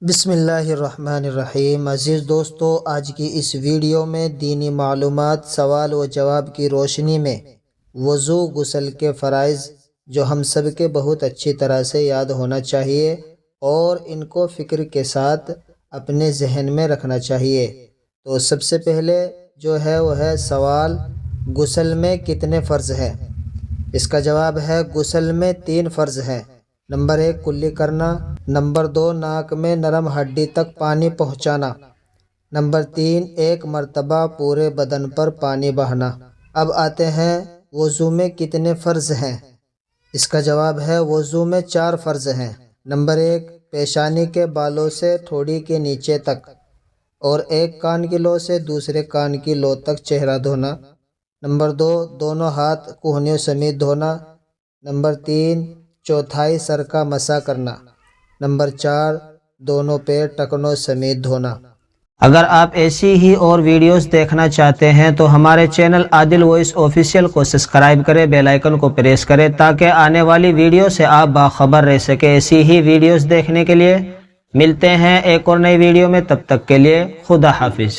بسم اللہ الرحمن الرحیم۔ عزیز دوستو، آج کی اس ویڈیو میں دینی معلومات سوال و جواب کی روشنی میں وضو غسل کے فرائض جو ہم سب کے بہت اچھی طرح سے یاد ہونا چاہیے اور ان کو فکر کے ساتھ اپنے ذہن میں رکھنا چاہیے۔ تو سب سے پہلے جو ہے وہ ہے سوال، غسل میں کتنے فرض ہیں؟ اس کا جواب ہے غسل میں 3 فرض ہیں۔ نمبر 1 کلی کرنا، نمبر 2 ناک میں نرم ہڈی تک پانی پہنچانا، نمبر 3 ایک مرتبہ پورے بدن پر پانی بہانا۔ اب آتے ہیں وضو میں کتنے فرض ہیں؟ اس کا جواب ہے وضو میں 4 فرض ہیں۔ نمبر 1 پیشانی کے بالوں سے ٹھوڑی کے نیچے تک اور ایک کان کی لو سے دوسرے کان کی لو تک چہرہ دھونا۔ نمبر 2 دونوں ہاتھ کہنیوں سمیت دھونا۔ نمبر 3 چوتھائی سر کا مسح کرنا۔ نمبر 4 دونوں پیر ٹکنوں سمیت دھونا۔ اگر آپ ایسی ہی اور ویڈیوز دیکھنا چاہتے ہیں تو ہمارے چینل عادل وائس آفیشیل کو سبسکرائب کریں، بیل آئیکن کو پریس کریں تاکہ آنے والی ویڈیو سے آپ باخبر رہ سکیں۔ ایسی ہی ویڈیوز دیکھنے کے لیے ملتے ہیں ایک اور نئی ویڈیو میں، تب تک کے لیے خدا حافظ۔